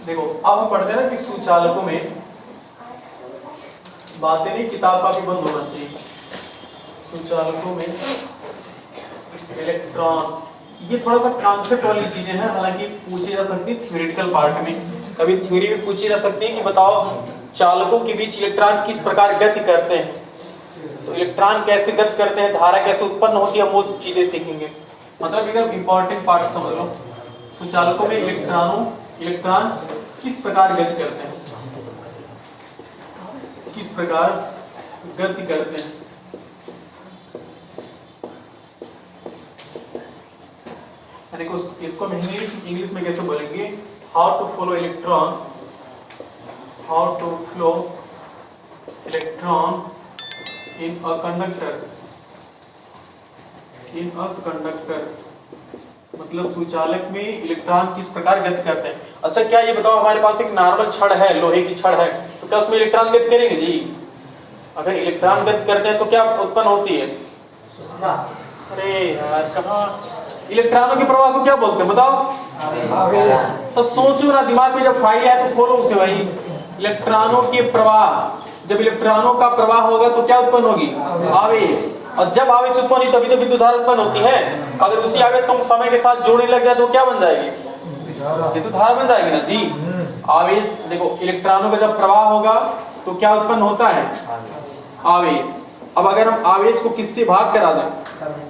देखो अब हम पढ़ते हैं ना कि सुचालकों में बातें नहीं, किताब का भी बंद होना चाहिए। सुचालकों में इलेक्ट्रॉन, ये थोड़ा सा कॉन्सेप्ट वाली चीजें हैं, हालांकि पूछी जा सकती है थ्योरेटिकल पार्ट में, कभी थ्योरी में पूछी जा सकती है कि बताओ चालकों के बीच इलेक्ट्रॉन किस प्रकार गति करते हैं, तो इलेक्ट्रॉन कैसे गति करते हैं, धारा कैसे उत्पन्न होती है, हम वो चीजें सीखेंगे। मतलब एकदम इंपॉर्टेंट पार्ट समझ लो। सुचालकों में इलेक्ट्रॉन किस प्रकार गति करते हैं, किस प्रकार गति करते हैं। देखो इसको हम इंग्लिश में कैसे बोलेंगे, how to flow electron in a conductor, मतलब सुचालक में इलेक्ट्रॉन किस प्रकार गति करते हैं। अच्छा क्या ये बताओ, हमारे पास एक नॉर्मल छड़ है, लोहे की छड़ है, तो क्या उसमें इलेक्ट्रॉन गति करेंगे जी? अगर इलेक्ट्रॉन गति करते हैं तो क्या उत्पन्न होती है? अरे यार कहाँ, इलेक्ट्रॉनों के प्रवाह को क्या बोलते हैं बताओ? आवेश। तो सोचो ना, दिमाग में जब फाइल है तो खोलो उसे भाई। इलेक्ट्रॉनों के प्रवाह, जब इलेक्ट्रॉनों का प्रवाह होगा तो क्या उत्पन्न होगी? आवेश। और जब आवेश उत्पन्न हुई तभी तो विद्युत धारा उत्पन्न होती है। अगर उसी आवेश को हम समय के साथ जोड़ने लग जाए तो क्या बन जाएगी? विद्युत धारा बन जाएगी ना जी। आवेश, देखो इलेक्ट्रॉनों का जब प्रवाह होगा तो क्या उत्पन्न होता है? आवेश। अब अगर हम आवेश को किससे भाग करा दें,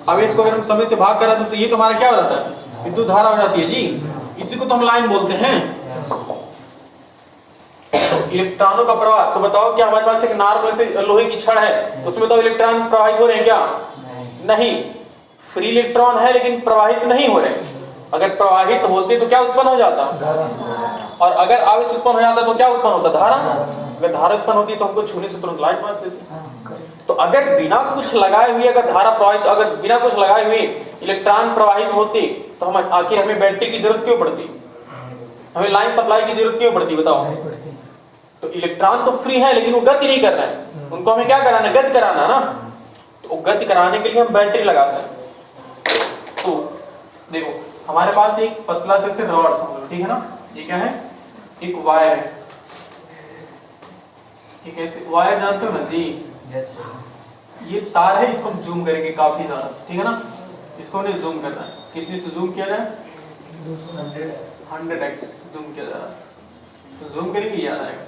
आवेश को अगर हम समय से भाग करा दें तो ये तो हमारा क्या हो जाता है? विद्युत धारा हो जाती है जी। इसी को तो हम लाइन बोलते हैं। तो इलेक्ट्रॉनों का प्रवाह, तो बताओ क्या हमारे पास एक नॉर्मल से लोहे की छड़ है तो उसमें तो इलेक्ट्रॉन प्रवाहित हो रहे हैं क्या? नहीं। फ्री इलेक्ट्रॉन है लेकिन प्रवाहित नहीं हो रहे। अगर प्रवाहित होते तो क्या उत्पन्न हो जाता? और अगर आवेश उत्पन्न हो जाता तो क्या उत्पन्न होता? धारा। अगर धारा उत्पन्न होती तो हमको छूने से तुरंत लाइट मार देती। तो अगर बिना कुछ लगाए हुए अगर धारा प्रवाहित, अगर बिना कुछ लगाए हुए इलेक्ट्रॉन प्रवाहित होते तो हम आखिर हमें बैटरी की जरूरत क्यों पड़ती? हमें लाइन सप्लाई की जरूरत क्यों पड़ती बताओ? तो इलेक्ट्रॉन तो फ्री है लेकिन वो गति नहीं कर रहे हैं, उनको हमें क्या कराना है? गति कराना है ना। तो गति कराने के लिए हम बैटरी लगाते हैं। तो देखो हमारे पास एक पतला जैसे रॉड समझ लो, ठीक है ना, ये क्या है? एक वायर है, एक ऐसे वायर जानते हो ना जी? ये तार है, इसको हम जूम करेंगे काफी ज्यादा, ठीक है ना। इसको हमने जूम करना है, कितने से जूम किया जाए? 100x जूम किया जा रहा है। तो जूम करेंगे याद आएगा।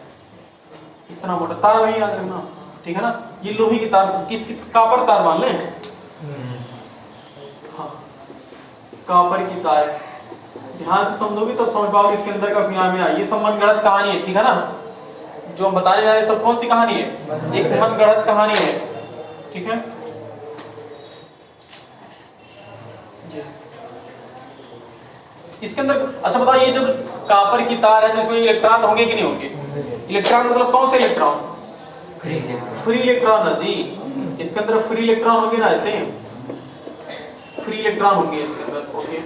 इतना मोटा तार वही याद रखना, ठीक है ना। ये लोहे की तार, किसकी? कापर तार मान लें। हाँ कापर की तार है। ध्यान से समझोगे तो समझ पाओगे इसके अंदर का फिनोमेना। ये सब मनगढ़ंत कहानी है, ठीक है ना। जो हम बताने जा रहे हैं सब कौन सी कहानी है? एक मनगढ़ंत कहानी है, ठीक है। इसके अंदर अच्छा बताओ, ये जो कापर की तार है जिसमें इलेक्ट्रॉन होंगे कि नहीं होंगे? इलेक्ट्रॉन मतलब कौन से इलेक्ट्रॉन? फ्री इलेक्ट्रॉन ना जी। इसके अंदर फ्री इलेक्ट्रॉन होंगे ना, ऐसे फ्री इलेक्ट्रॉन होंगे इसके अंदर, ओके।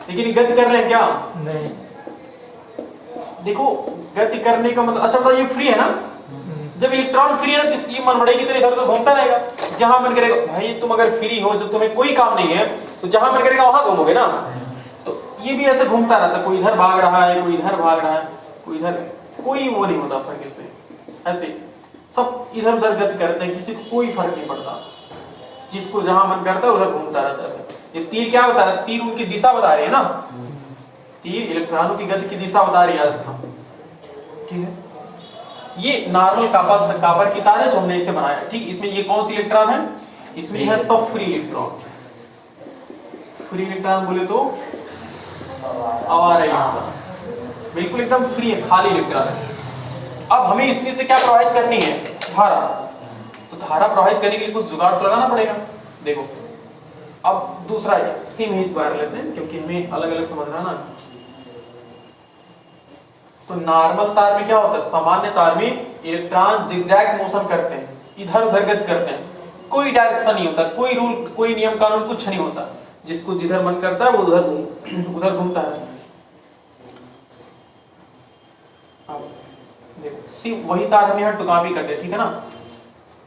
लेकिन गति कर रहे हैं क्या? नहीं। देखो गति करने का मतलब, अच्छा बताओ ये फ्री है ना। जब इलेक्ट्रॉन फ्री है ना तो इसकी मन बढ़ेगी तो इधर उधर घूमता रहेगा, जहां मन करेगा। भाई तुम अगर फ्री हो, जब तुम्हें कोई काम नहीं है तो जहां मन करेगा वहां घूमोगे ना। तो ये भी ऐसे घूमता रहता, कोई इधर भाग रहा है, कोई इधर भाग रहा है, कोई इधर, कोई वो नहीं होता फर्क इससे। ऐसे सब इधर उधर गति करते हैं, किसी को कोई फर्क नहीं पड़ता, जिसको जहां मन करता है उधर घूमता रहता है। ये तीर क्या बता रहा है? तीर उनकी दिशा बता रही है ना। तीर इलेक्ट्रॉनों की गति की दिशा बता रही है, ठीक है। ये नॉर्मल कापर की तार है जो हमने इसे बनाया, ठीक। इसमें ये कौन सी इलेक्ट्रॉन है? इसमें है सब फ्री इलेक्ट्रॉन। फ्री इलेक्ट्रॉन बोले तो आवारा इलेक्ट्रॉन, बिल्कुल एकदम फ्री है, खाली इलेक्ट्रॉन है। अब हमें इसमें से क्या प्रवाहित करनी है? धारा। तो धारा प्रवाहित करने के लिए कुछ जुगाड़ तो लगाना पड़ेगा। देखो अब दूसरा सेम ही वायर लेते हैं क्योंकि हमें अलग अलग समझना ना। तो नॉर्मल तार में क्या होता है? सामान्य तार में इलेक्ट्रॉन जिगजैग मोशन करते हैं, इधर उधर गति करते हैं, कोई डायरेक्शन नहीं होता, कोई रूल, कोई नियम कानून कुछ नहीं होता। जिसको जिधर मन करता है वो उधर घूमता है। देखो सेम वही तार हमने यहाँ टुकामी कर दिया, ठीक है ना।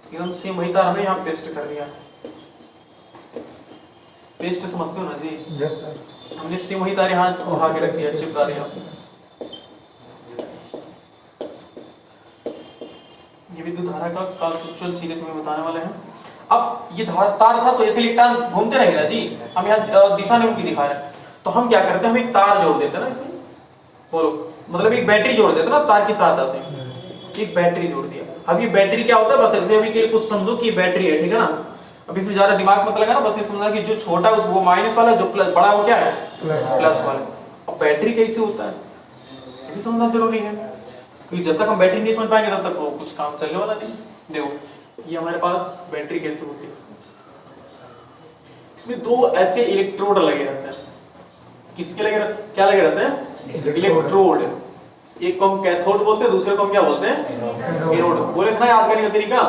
एकदम सेम वही तार हमने यहाँ पेस्ट कर दिया। पेस्ट समझते हो ना जी? Yes sir. हमने सेम वही तार यहाँ उठा के रख दिया, चिपका दिया। विद्युत धारा का कॉन्सेप्चुअल चीजें तुम्हें बताने वाले हैं। अब ये तार था तो ऐसे इलेक्ट्रॉन घूमते रहेंगे ना जी, हम यहाँ दिशा नहीं उनकी दिखा रहे हैं, तो हम क्या करते हैं, हम एक तार जोड़ देते हैं ना इसमें, बोलो मतलब एक बैटरी जोड़ देते हैं ना तार की सहायता से, एक बैटरी जोड़ दिया। अब ये बैटरी क्या होता है, बस ऐसे अभी के लिए कुछ समझो कि बैटरी है, ठीक है ना। अब इसमें ज्यादा दिमाग मत लगाना, बस ये समझना कि जो छोटा है वो माइनस वाला, जो प्लस बड़ा वो क्या है प्लस वाला। अब बैटरी कैसे होता है ये भी समझना जरूरी है, क्योंकि जब तक हम बैटरी नहीं समझ पाएंगे तब तक वो कुछ काम चलने वाला नहीं। देखो ये हमारे पास बैटरी कैसे होती है, इसमें दो ऐसे इलेक्ट्रोड लगे रहते हैं। किसके लगे क्या लगे रहते हैं, इलेक्ट्रोड। एक को हम कैथोड बोलते हैं, दूसरे को हम क्या बोलते हैं एनोड। बोले थे ना याद करने का तरीका,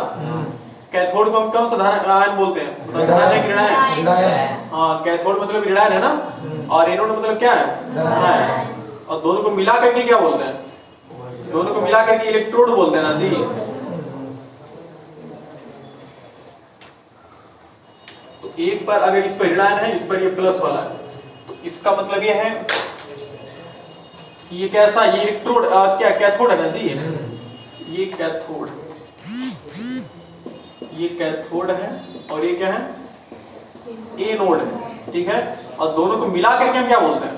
कैथोड को हम कौन सा आयन बोलते हैं, धनायन है कि ऋणायन। हाँ कैथोड मतलब ऋणायन है ना, और एनोड मतलब क्या है धनायन। और दोनों को मिला करके क्या बोलते हैं, दोनों को मिला करके इलेक्ट्रोड बोलते हैं ना जी। तो एक पर अगर इस पर ऋणायन है, इस पर ये प्लस वाला है, तो इसका मतलब ये है कि ये कैसा, ये इलेक्ट्रोड क्या कैथोड है ना जी, ये कैथोड, ये कैथोड है और ये क्या है एनोड है, ठीक है। और दोनों को मिला करके हम क्या बोलते हैं,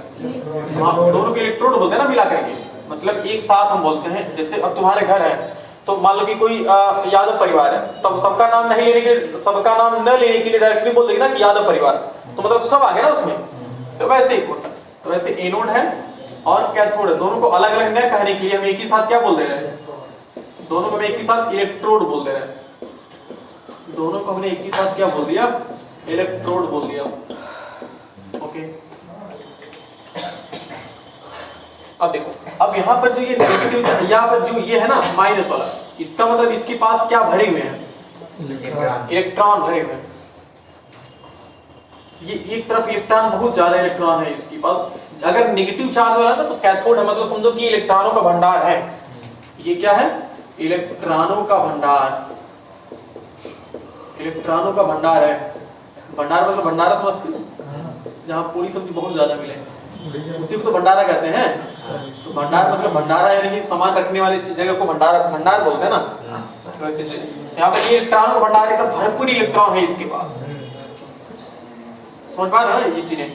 हाँ दोनों के इलेक्ट्रोड बोलते हैं ना मिला करके, मतलब एक साथ हम बोलते हैं। जैसे अब तुम्हारे घर है तो मान लो कि कोई यादव परिवार है, तब सबका नाम नहीं लेने के, सबका नाम न लेने के लिए डायरेक्टली बोल देंगे ना कि यादव परिवार, तो मतलब सब आ गया ना उसमें, तो वैसे ही होता है। तो वैसे एनोड है और कैथोड है, दोनों को अलग अलग न कहने के लिए हम एक ही साथ क्या बोल दे रहे हैं, दोनों को हम एक ही साथ इलेक्ट्रोड बोल दे रहे हैं, दोनों को हमने एक ही साथ क्या बोल दिया इलेक्ट्रोड बोल दिया। ओके अब देखो, अब यहाँ पर जो ये नेगेटिव, यहाँ पर जो ये है ना माइनस वाला, इसका मतलब इसके पास क्या भरे हुए हैं इलेक्ट्रॉन भरे हुए हैं। ये एक तरफ इलेक्ट्रॉन, बहुत ज्यादा इलेक्ट्रॉन है इसके पास। अगर नेगेटिव चार्ज वाला ना तो कैथोड है, मतलब समझो कि इलेक्ट्रॉनों का भंडार है। ये क्या है इलेक्ट्रॉनों का भंडार, इलेक्ट्रॉनों का भंडार है। भंडार मतलब भंडारा समझते हो, जहाँ पूरी सब्जी बहुत ज्यादा मिले उसी को तो भंडारा कहते हैं। तो भंडार मतलब भंडारा यानी कि सामान रखने वाली जगह को भंडारा भंडार बोलते हैं ना। यहाँ पर ये इलेक्ट्रॉनों का भंडार है, तो भरपूर इलेक्ट्रॉन है इसके पास, समझ पा रहे हो ना ये चीजें।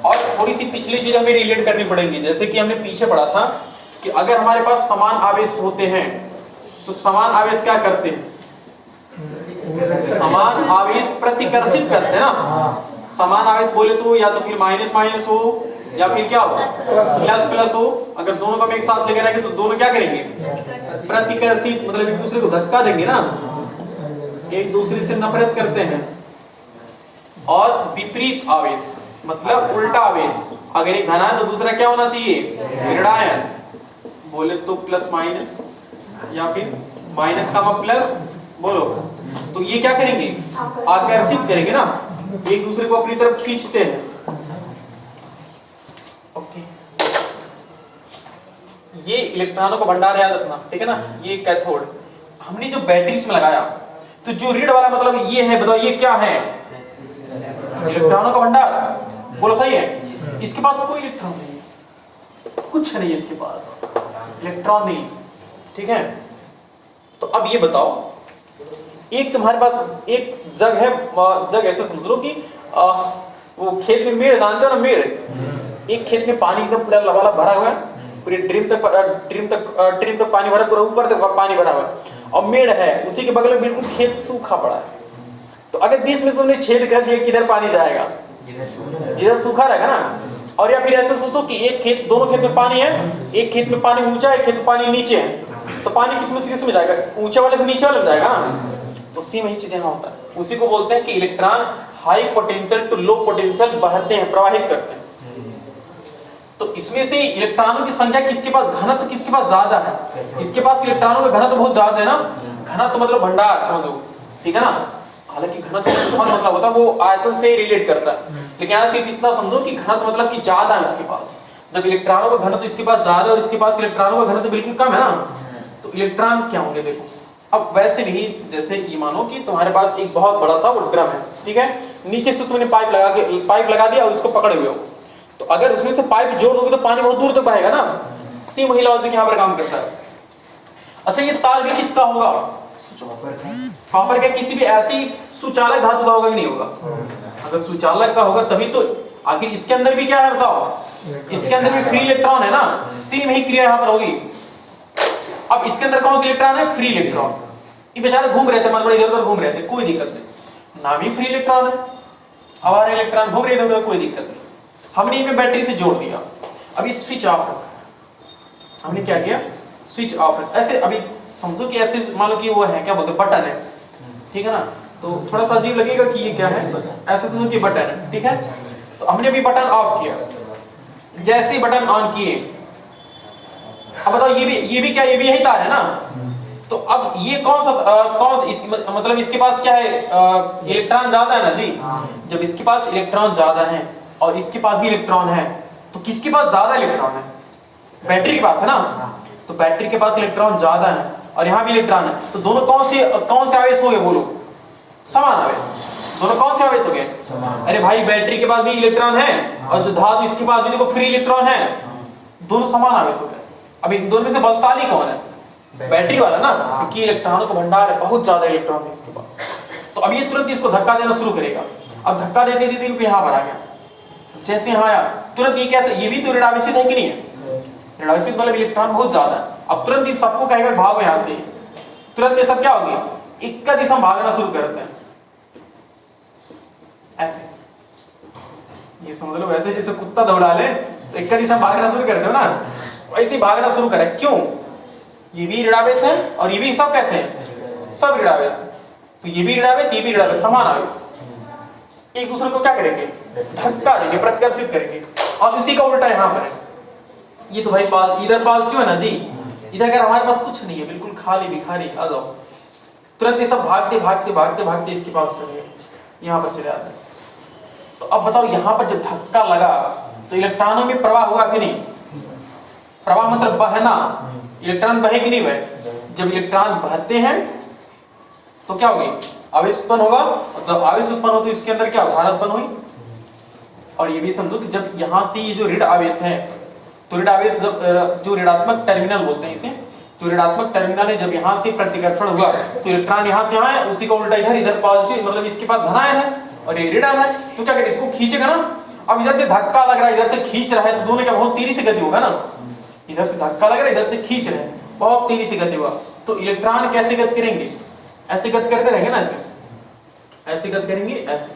और थोड़ी सी पिछली चीज हमें रिलेट करनी पड़ेंगी, जैसे कि हमने पीछे पढ़ा था कि अगर हमारे पास समान आवेश होते हैं तो समान आवेश क्या करते हैं, समान आवेश प्रतिकर्षित करते हैं ना। समान आवेश बोले तो या तो फिर माइनस माइनस हो या फिर क्या हो प्लस प्लस हो। अगर दोनों को हम एक साथ लेके रहेंगे तो दोनों क्या करेंगे प्रतिकर्षित, मतलब एक दूसरे को धक्का देंगे ना, एक दूसरे से नफरत करते हैं। और विपरीत आवेश मतलब उल्टा आवेश, अगर एक धनायन तो दूसरा क्या होना चाहिए ऋणायन, बोले तो प्लस माइनस या फिर माइनस का प्लस बोलो, तो ये क्या करेंगे आकर्षित करेंगे ना, एक दूसरे को अपनी तरफ खींचते हैं। ओके ये इलेक्ट्रॉनों का भंडार याद रखना, ठीक है ना। ये कैथोड हमने जो बैटरीज में लगाया, तो जो रीड वाला मतलब ये है, बताओ ये क्या है इलेक्ट्रॉनों का भंडार, बोलो सही है। इसके पास कोई इलेक्ट्रॉन नहीं है, कुछ नहीं इसके पास इलेक्ट्रॉन नहीं, ठीक है। तो अब ये बताओ, एक तुम्हारे पास एक जग है, जग ऐसे समझ लो कि वो खेत में मेड़ जानते हो ना, मेड़, एक खेत में पानी एकदम पूरा लबालब भरा हुआ है, पूरे ड्रीम तक पानी भरा, पूरा ऊपर तक पानी भरा हुआ है, और मेड़ है उसी के बगल में बिल्कुल खेत सूखा पड़ा है। तो अगर बीच में तुमने छेद कर दिया, किधर पानी जाएगा, जिधर सूखा रहेगा ना। और या फिर ऐसा सोचो कि एक खेत, दोनों खेत में पानी है, एक खेत में पानी ऊंचा है, एक खेत में पानी नीचे है, तो पानी किसमें से किसमें जाएगा, ऊंचे वाले से नीचे वाले में जाएगा ना। तो सेम ही चीज यहाँ होता है, उसी को बोलते हैं कि electron high potential to low potential बहते हैं, प्रवाहित करते हैं। तो इसमें से इलेक्ट्रॉनों की संख्या किसके पास, घनत्व किसके पास ज्यादा है, इसके पास इलेक्ट्रॉनों का घनत्व बहुत ज्यादा है ना। घनत्व मतलब भंडार समझो, ठीक है ना। हालांकि घनत्व का मतलब होता है वो आयतन से रिलेट करता है, लेकिन यहाँ सिर्फ इतना समझो कि घनत्व मतलब कि ज्यादा है उसके पास। जब इलेक्ट्रॉनों का घनत्व इसके पास ज्यादा है और इसके पास इलेक्ट्रॉनों का घनत्व बिल्कुल कम है ना, तो इलेक्ट्रॉन क्या होंगे देखो। अब वैसे नहीं, जैसे ये मानो कि तुम्हारे पास एक बहुत बड़ा सा वो ड्रम है, ठीक है, नीचे से तुमने पाइप लगा दिया और उसको पकड़े हुए हो, तो अगर उसमें से पाइप जोड़ दोगे तो पानी बहुत दूर तक बहेगा ना। सेम वही लॉजिक यहाँ पर काम करता है। अच्छा ये तार भी किसका होगा, कॉपर का किसी भी ऐसी सुचालक धातु का होगा कि नहीं होगा? अगर सुचालक का होगा तभी तो, आखिर इसके अंदर भी क्या है बताओ, इसके अंदर भी फ्री इलेक्ट्रॉन है ना, सेम ही क्रिया यहां पर होगी। अब इसके अंदर कौन सा इलेक्ट्रॉन है? Free electron. ये बेचारे घूम रहे थे मन बड़े, इधर उधर घूम रहे थे, कोई दिक्कत नहीं, ना भी फ्री इलेक्ट्रॉन है, हमारे इलेक्ट्रॉन घूम रहे थे उधर, कोई दिक्कत नहीं। हमने इनमें बैटरी से जोड़ दिया, अभी स्विच ऑफ रखा, हमने क्या किया, स्विच ऑफ रखा। ऐसे अभी समझो कि ऐसे मान लो कि वो है क्या बोलते बटन है, ठीक है ना, तो थोड़ा सा अजीब लगेगा कि ये क्या है, ऐसे समझो कि बटन है, ठीक है। तो हमने अभी बटन ऑफ किया, जैसे ही बटन ऑन किए, अब बताओ ये भी क्या, ये भी यही तार है ना, तो अब ये कौन सा मतलब इसके पास क्या है, इलेक्ट्रॉन ज्यादा है ना जी। जब इसके पास इलेक्ट्रॉन ज्यादा है और इसके पास भी इलेक्ट्रॉन है, तो किसके पास ज्यादा इलेक्ट्रॉन है? बैटरी के पास है ना, तो बैटरी के पास इलेक्ट्रॉन ज्यादा है और यहाँ भी इलेक्ट्रॉन है, तो दोनों कौन से आवेश हो गए बोलो? समान आवेश। दोनों कौन से आवेश हो गए? अरे भाई बैटरी के पास भी इलेक्ट्रॉन है और जो धातु इसके पास भी देखो फ्री इलेक्ट्रॉन है, दोनों समान आवेश हो गए। अब इन दोनों में से बलशाली कौन है? बैटरी वाला ना, क्योंकि इलेक्ट्रॉनों का भंडार है, बहुत ज्यादा इलेक्ट्रॉन है इसके पास। तो अब ये तुरंत इसको धक्का देना शुरू करेगा। अब धक्का देते देते इनको यहाँ पर आ गया, जैसे यहाँ आया तुरंत ये कैसे, ये भी तो ऋणावेशित है कि नहीं है? ऋणावेशित मतलब इलेक्ट्रॉन बहुत ज्यादा है। अब तुरंत ये सबको कहेगा भागो यहाँ से, तुरंत ये सब क्या होगी, इक्का दिशा भागना शुरू करते हैं, ऐसे। ये समझ लो वैसे जैसे कुत्ता दौड़ा ले तो इक्का दिशा भागना शुरू करते हो ना, वैसे ही भागना शुरू करे। क्यों? ये भी ऋणावेश है और ये भी सब कैसे हैं, सब ऋणावेश है। तो ये भी ऋणावेश, ये भी ऋणावेश, समान आवेश, एक दूसरे को क्या करेंगे, धक्का देंगे, प्रतिकर्षित करेंगे। और उसी का उल्टा यहाँ पर है, ये तो भाई इधर पॉजिटिव है ना जी, इधर अगर हमारे पास कुछ नहीं है, बिल्कुल खाली भिखारी, आ जाओ, तुरंत ये सब भागते भागते भागते भागते इसके पास चले, यहाँ पर चले आते हैं। तो अब बताओ यहाँ पर जब धक्का लगा तो इलेक्ट्रॉनों में प्रवाह हुआ कि नहीं? प्रवाह मतलब बहना, इलेक्ट्रॉन बहे कि नहीं बहे? जब इलेक्ट्रॉन बहते हैं तो क्या होगी, आवेश उत्पन्न होगा। तो आवेश उत्पन्न हो तो इसके अंदर क्या धारा उत्पन्न हुई। और ये भी समझो कि जब यहाँ से ये जो ऋण आवेश है, तो ऋण आवेश जो ऋणात्मक टर्मिनल बोलते हैं इसे, जो ऋणात्मक टर्मिनल है, जब यहाँ से प्रतिकर्षण हुआ तो इलेक्ट्रॉन यहाँ से यहाँ है, उसी का उल्टा इधर पॉजिटिव, मतलब इसके पास धनायन है और ये ऋण है, तो क्या करें, इसको खींचेगा ना। अब इधर से धक्का लग रहा है, इधर से खींच रहा है, तो दोनों क्या बहुत तेजी से गति होगा ना, इधर से धक्का लग रहा है, इधर से खींच रहे हैं, बहुत तेजी से गति हुआ। तो इलेक्ट्रॉन कैसे गति करेंगे, ऐसे गति करते रहेंगे ना, ऐसे गति करेंगे, ऐसे।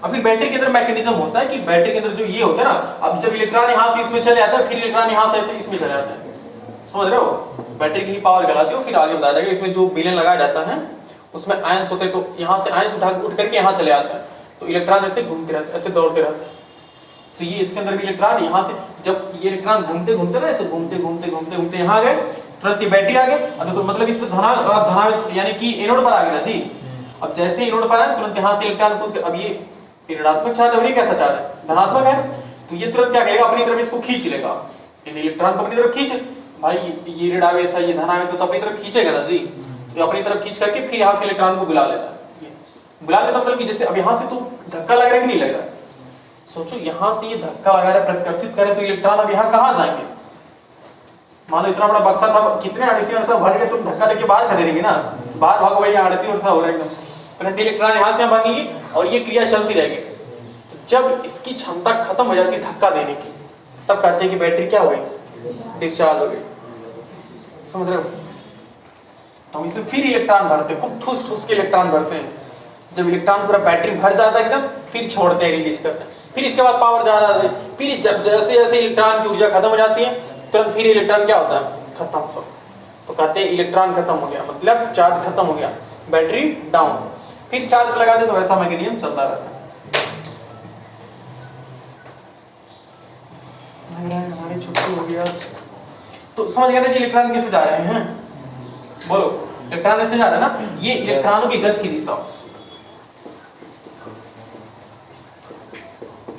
अब फिर बैटरी के अंदर मैकेनिज्म होता है कि बैटरी के अंदर जो ये होता है ना, अब जब इलेक्ट्रॉन यहाँ से इसमें चले आता है, फिर इलेक्ट्रॉन यहाँ से ऐसे इसमें चले जाता है, समझ रहे हो? बैटरी की पावर गलाती हो, फिर आगे बता देगा। इसमें जो बिलियन लगाया जाता है उसमें आयंस होते हैं, तो यहाँ से आयंस उठ करके यहाँ चले आता है, तो इलेक्ट्रॉन ऐसे घूमते रहते हैं, ऐसे दौड़ते रहते हैं। तो ये इसके अंदर भी इलेक्ट्रॉन यहाँ से, जब ये इलेक्ट्रॉन घूमते घूमते ना, ऐसे घूमते घूमते घूमते घूमते यहाँ आ गए, तुरंत ये बैटरी आ गए। अब मतलब इस पे धनावेश यानी कि एनोड पर आ गया जी। अब जैसे ही एनोड पर आए तुरंत यहाँ से इलेक्ट्रॉन कूद, अब ये ऋणात्मक चार्ज है, कैसा चार्ज है, धनात्मक है, तो ये तुरंत क्या करेगा, अपनी तरफ इसको खींच लेगा, इलेक्ट्रॉन को अपनी तरफ खींच। भाई ये ऋणावेश है, ये धनावेश है, तो अपनी तरफ खींचेगा ना जी, तो अपनी तरफ खींच करके फिर यहाँ से इलेक्ट्रॉन को बुला लेता है। बुला लेता मतलब कि जैसे अब यहाँ से तो धक्का लग रहा है कि नहीं लग रहा है, सोचो यहाँ से ये धक्का लगा रहा है, प्रतिकर्षित करे, तो इलेक्ट्रॉन अब यहाँ कहाँ जाएंगे। मान लो इतना बड़ा बक्सा था, कितने अड़सी अड़सा भर के तुम धक्का देके बाहर कर देंगे ना, बाहर भागो भाई, अड़सी अड़सा हो रहा है एकदम, परंतु इलेक्ट्रॉन यहाँ से भागेगी और ये क्रिया चलती रहेगी। तो जब इसकी क्षमता खत्म हो जाती है धक्का देने की, तब कहते हैं कि बैटरी क्या हो गई, डिस्चार्ज हो गई, समझ रहे हो? तो हम इसमें फिर इलेक्ट्रॉन भरते हैं, खूब ठूस ठूस के इलेक्ट्रॉन भरते हैं। जब इलेक्ट्रॉन पूरा बैटरी भर जाता है एकदम, फिर छोड़ते हैं, रिलीज करते हैं, फिर इसके बाद पावर जा रहा है। फिर जब जैसे जैसे इलेक्ट्रॉन की ऊर्जा खत्म हो जाती है, तुरंत फिर इलेक्ट्रॉन क्या होता है, खत्म। तो कहते हैं इलेक्ट्रॉन खत्म हो गया, मतलब चार्ज खत्म हो गया, बैटरी डाउन। फिर चार्ज लगा दे तो वैसा मैकेनिज्म चलता रहता है। हमारी छुट्टी हो गई आज। तो समझ गए ना जी, इलेक्ट्रॉन किससे जा रहे हैं, बोलो, इलेक्ट्रॉन ऐसे जा रहा है ना, ये इलेक्ट्रॉनों की गति की दिशा,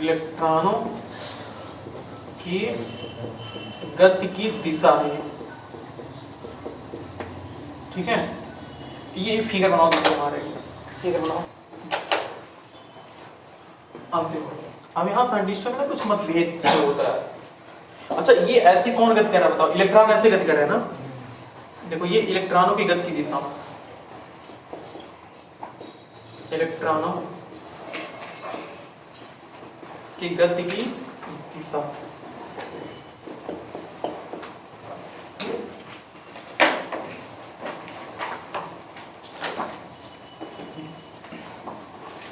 इलेक्ट्रॉनों की गति की दिशा है, ठीक है। ये फिगर बनाओ, हमारे फिगर बनाओ। अब यहाँ साइंटिस्टों में ना कुछ मतभेद से होता है। अच्छा, ये ऐसे कौन गति कर रहा है बताओ, इलेक्ट्रॉन ऐसे गति कर रहे हैं ना, देखो ये इलेक्ट्रॉनों की गति की दिशा, इलेक्ट्रॉनों की गति की दिशा।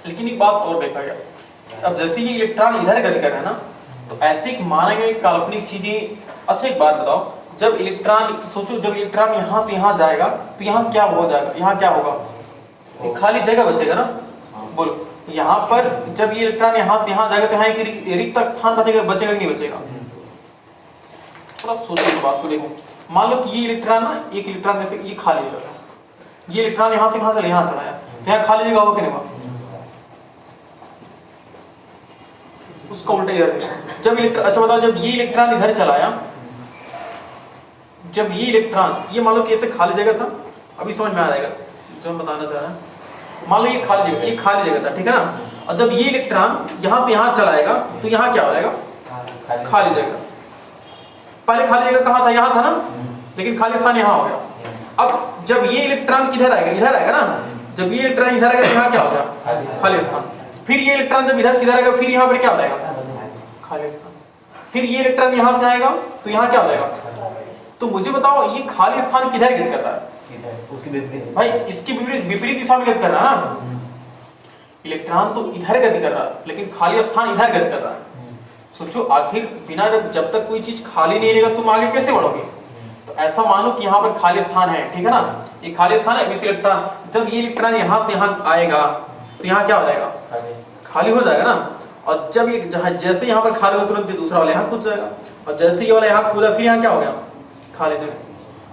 लेकिन एक बात और देखा गया, अब जैसे ये इलेक्ट्रॉन इधर गति कर रहा है ना, तो ऐसे एक माना गया एक काल्पनिक चीजें। अच्छा एक बात बताओ, जब इलेक्ट्रॉन, सोचो जब इलेक्ट्रॉन यहाँ से यहाँ जाएगा तो यहाँ क्या हो जाएगा, यहाँ क्या होगा, एक खाली जगह बचेगा ना। बोलो, यहाँ पर जब ये इलेक्ट्रॉन यहाँ से यहाँ जाएगा तो यहाँ एक रिक्त स्थान बचेगा कि नहीं बचेगा? थोड़ा सोचो इस बात को। देखो मान लो कि ये इलेक्ट्रॉन ना, एक इलेक्ट्रॉन में से ये खाली जगह, ये इलेक्ट्रॉन यहाँ से कहाँ चला, यहाँ चलाया, तो यहाँ खाली जगह होगा कि नहीं होगा? उसका उल्टा इधर देखो, जब इलेक्ट्रॉन, अच्छा बताओ जब ये इलेक्ट्रॉन इधर चलाया, जब ये इलेक्ट्रॉन, ये मान लो कि ऐसे खाली जगह था, अभी समझ में आ जाएगा जो हम बताना चाह रहे हैं। मान लो ये खाली जगह, ये खाली जगह था, ठीक है ना। और जब ये इलेक्ट्रॉन यहाँ से यहाँ चलाएगा तो यहाँ क्या हो जाएगा, खाली जगह। पहले खाली जगह कहाँ था, यहाँ था ना, लेकिन खाली स्थान यहाँ हो गया। अब जब ये इलेक्ट्रॉन किधर आएगा, इधर आएगा ना, जब ये इलेक्ट्रॉन इधर आएगा तो यहाँ क्या हो जाएगा, खाली स्थान। फिर ये इलेक्ट्रॉन जब इधर से इधर आएगा, फिर यहाँ पर क्या हो जाएगा, खाली स्थान। फिर ये इलेक्ट्रॉन यहाँ से आएगा तो यहाँ क्या हो जाएगा। तो मुझे बताओ ये खाली स्थान किधर गति कर रहा है भाई, इसकी विपरीत दिशा में गति कर रहा है ना। इलेक्ट्रॉन तो इधर गति कर रहा है, लेकिन खाली स्थान इधर गति कर रहा है। सोचो आखिर बिना, जब तक कोई चीज खाली नहीं रहेगा तुम आगे कैसे बढ़ोगे। तो ऐसा मानो कि यहाँ पर खाली स्थान है, ठीक है ना, ये खाली स्थान है। इस इलेक्ट्रॉन, जब ये इलेक्ट्रॉन यहाँ से यहाँ आएगा तो यहाँ क्या हो जाएगा, खाली हो जाएगा ना। और जब ये जैसे यहाँ पर खाली हो तुरंत दूसरा वाला यहाँ कूद जाएगा, और जैसे ये वाला यहाँ कूदा फिर यहाँ क्या हो गया, खाली जगह।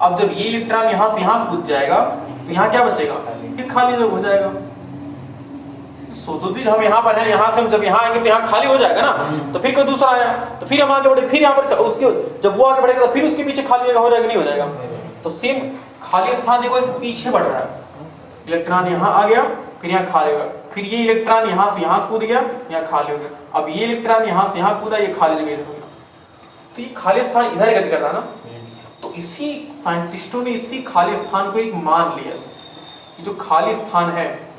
अब जब ये इलेक्ट्रॉन यहाँ से यहाँ कूद जाएगा तो यहाँ क्या बचेगा, फिर खाली जगह हो जाएगा। सोचो जी हम यहाँ पर हैं, यहाँ से हम जब यहाँ आएंगे तो यहाँ खाली हो जाएगा ना, तो फिर कोई दूसरा आया तो फिर हम आगे बढ़े, फिर यहाँ पर उसके जब वो आगे बढ़ेगा तो फिर उसके पीछे खाली जगह हो जाएगा, नहीं हो जाएगा। तो सेम खाली स्थान देखो इस पीछे बढ़ रहा है, इलेक्ट्रॉन यहाँ आ गया फिर यहाँ खाली होगा, फिर ये इलेक्ट्रॉन यहाँ से यहाँ कूद गया, यहाँ खाली हो गया। अब ये इलेक्ट्रॉन यहाँ से यहाँ कूदा, ये खाली जगह इधर हो गया। तो ये खाली स्थान इधर गति कर रहा है ना। तो इसी साइंटिस्टों ने इसी खाली स्थान को एक मान लिया, जो खाली स्थान है,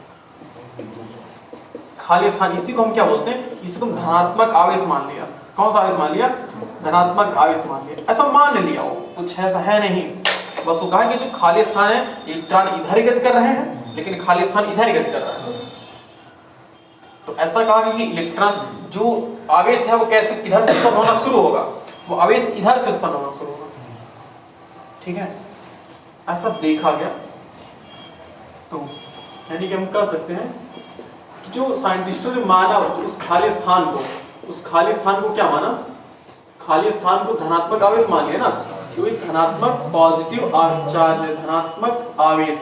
खाली स्थान, इसी को हम क्या बोलते हैं, इसी को धनात्मक आवेश मान लिया। कौन सा आवेश मान लिया, धनात्मक आवेश मान लिया। ऐसा मान लिया, वो कुछ ऐसा है नहीं, बस वो कहा कि जो खाली स्थान है इलेक्ट्रॉन इधर गति कर रहे हैं, लेकिन खाली स्थान इधर गति कर रहा है। तो ऐसा कहा कि इलेक्ट्रॉन जो आवेश है वो कैसे, इधर से उत्पन्न होना शुरू होगा, वो आवेश इधर से उत्पन्न होना शुरू होगा, ठीक है, ऐसा देखा गया। तो यानी कि हम कह सकते हैं कि जो साइंटिस्टों ने माना, जो उस खाली स्थान को, उस खाली स्थान को क्या माना, खाली स्थान को धनात्मक आवेश मान लिया ना, कि एक धनात्मक पॉजिटिव चार्ज है, धनात्मक आवेश।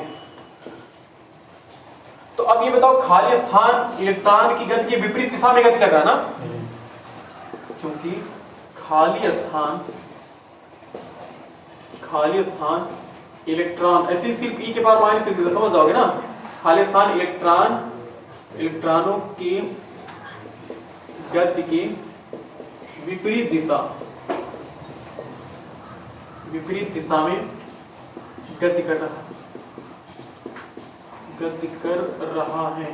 तो अब ये बताओ खाली स्थान इलेक्ट्रॉन की गति के विपरीत दिशा में गति कर रहा है ना, क्योंकि खाली स्थान इलेक्ट्रॉन, ऐसे सिर्फ ई के पावर माइनस समझ जाओगे ना। खाली स्थान इलेक्ट्रॉनों की गति की विपरीत दिशा में गति कर रहा है।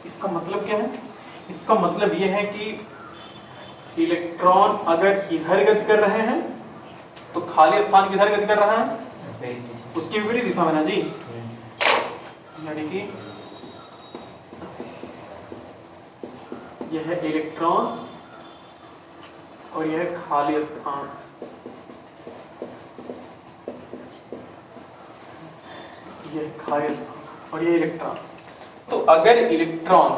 इसका मतलब क्या है, इसका मतलब यह है कि इलेक्ट्रॉन अगर इधर गति कर रहे हैं तो खाली स्थान किधर गति कर रहा है, उसकी विपरीत दिशा में ना जी। यानी कि यह है इलेक्ट्रॉन और यह है खाली स्थान। यह खाली स्थान और यह इलेक्ट्रॉन। तो अगर इलेक्ट्रॉन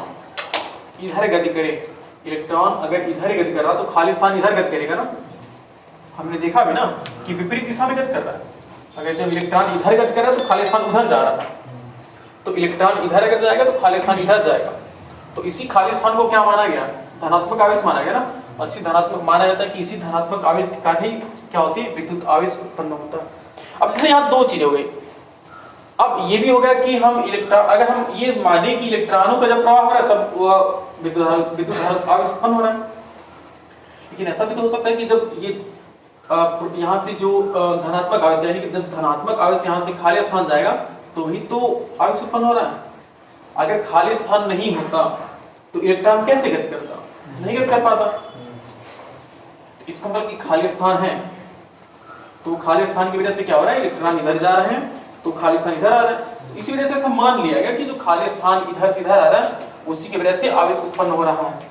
इधर गति करे, इलेक्ट्रॉन अगर इधर गति कर रहा तो खाली स्थान इधर गति करेगा ना। हमने देखा भी ना कि विपरीत दिशा में गति कर रहा है। अगर जब इलेक्ट्रॉन इधर गति कर रहा है तो खाली स्थान उधर जा रहा है, तो इलेक्ट्रॉन इधर अगर जाएगा तो खाली स्थान इधर जाएगा। तो इसी खाली स्थान को क्या माना गया, धनात्मक आवेश माना गया ना। और इसी धनात्मक माना जाता है कि इसी धनात्मक आवेश के कारण ही क्या होती है, विद्युत आवेश उत्पन्न होता है। अब जैसे यहाँ दो चीजें हो गई। अब ये भी हो गया कि हम इलेक्ट्रॉन, अगर हम ये माने कि इलेक्ट्रॉनों का जब प्रवाह हो रहा है तब विद्युत आवेश उत्पन्न हो रहा है। लेकिन ऐसा भी तो हो सकता है कि जब ये यहाँ से जो धनात्मक आवेश, यानी कि जब धनात्मक आवेश यहाँ से खाली स्थान जाएगा तो ही तो आवेश उत्पन्न हो रहा है। अगर खाली स्थान नहीं होता तो इलेक्ट्रॉन कैसे गति करता? नहीं गति कर पाता। इसका मतलब कि खाली स्थान है तो खाली स्थान की वजह से क्या हो रहा है, इलेक्ट्रॉन इधर जा रहे हैं तो खाली स्थान इधर आ रहा है। तो इसी वजह से ऐसा मान लिया गया कि जो खाली स्थान इधर से इधर आ रहा है उसी की वजह से आवेश उत्पन्न हो रहा है।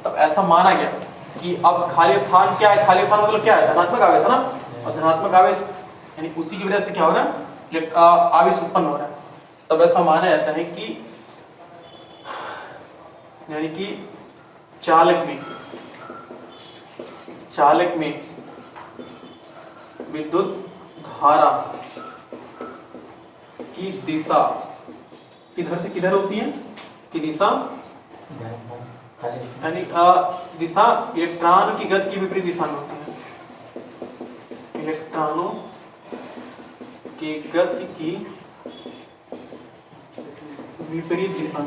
तब ऐसा माना गया कि अब खाली स्थान क्या है, खाली स्थान मतलब क्या है, धनात्मक आवेश है ना, और धनात्मक आवेश यानी उसी की वजह से क्या हो रहा है, आवेश उत्पन्न हो रहा है। तब ऐसा माना जाता है कि यानी कि चालक में विद्युत धारा की दिशा किधर से किधर होती है, की दिशा यानी दिशा इलेक्ट्रॉन की गति की विपरीत दिशा में होती है। इलेक्ट्रॉनों की गति की विपरीत दिशा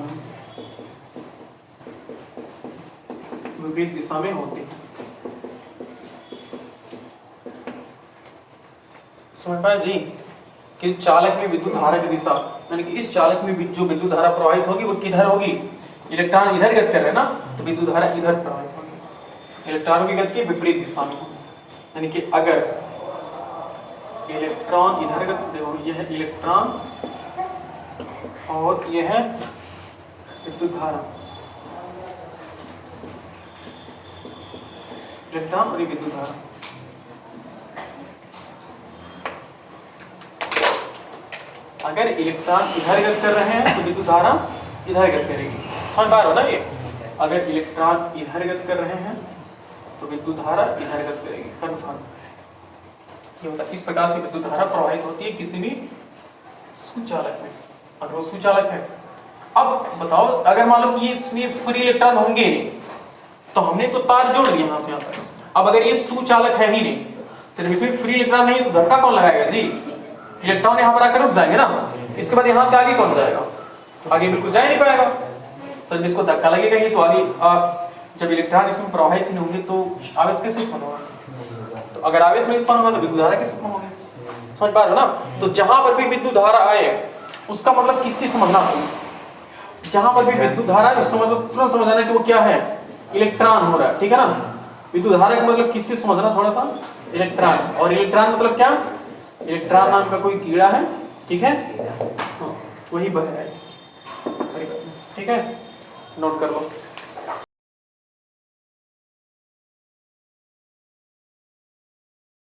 में होती है। समझ पाए जी कि चालक में विद्युत धारा की दिशा यानी कि इस चालक में जो विद्युत धारा प्रवाहित होगी वो किधर होगी, इलेक्ट्रॉन इधर गति कर रहे हैं ना, तो विद्युत धारा इधर प्रवाहित होगी, इलेक्ट्रॉन की गति की विपरीत दिशा में होगी। यानी कि अगर इलेक्ट्रॉन इधर गति, देखो यह है इलेक्ट्रॉन और यह है विद्युत धारा, इलेक्ट्रॉन और विद्युत धारा। अगर इलेक्ट्रॉन इधर गति कर रहे हैं तो विद्युत धारा इधर गति करेगी। समझ पा रहे हो ना ये, अगर इलेक्ट्रॉन इधर गति कर रहे हैं तो विद्युत धारा इधर गति करेगी, कन्फर्म। ये होता है, इस प्रकार से विद्युत धारा प्रवाहित होती है किसी भी सुचालक में, अगर वो सुचालक है। अब बताओ अगर मान लो कि ये इसमें फ्री इलेक्ट्रॉन होंगे नहीं तो हमने तो तार जोड़ दिया यहाँ से यहाँ तक। अब अगर ये सुचालक है ही नहीं, सिर्फ इसमें फ्री इलेक्ट्रॉन नहीं तो धक्का कौन लगाएगा जी, इलेक्ट्रॉन यहाँ पर आकर रुक जाएंगे ना, इसके बाद यहाँ से आगे कौन जाएगा, आगे बिल्कुल जा नहीं पाएगा। तो जब इसको धक्का लगेगा ही तो आगे जब इलेक्ट्रॉन इसमें प्रवाहित नहीं होंगे तो आवेश कैसे उत्पन्न होगा, तो अगर आवेश नहीं उत्पन्न होगा तो विद्युत धारा कैसे उत्पन्न होगी। समझ पा रहे हो ना। तो जहां पर भी विद्युत धारा आए उसका मतलब किससे समझना चाहिए, जहां पर भी विद्युत धारा है उसका मतलब तुरंत समझना कि वो क्या है, इलेक्ट्रॉन हो रहा है, ठीक है ना। विद्युत धारा का मतलब किससे समझना थोड़ा सा, इलेक्ट्रॉन, और इलेक्ट्रॉन मतलब क्या, इलेक्ट्रॉन नाम का कोई कीड़ा है, ठीक है, वही बह रहा है, ठीक है, नोट कर लो।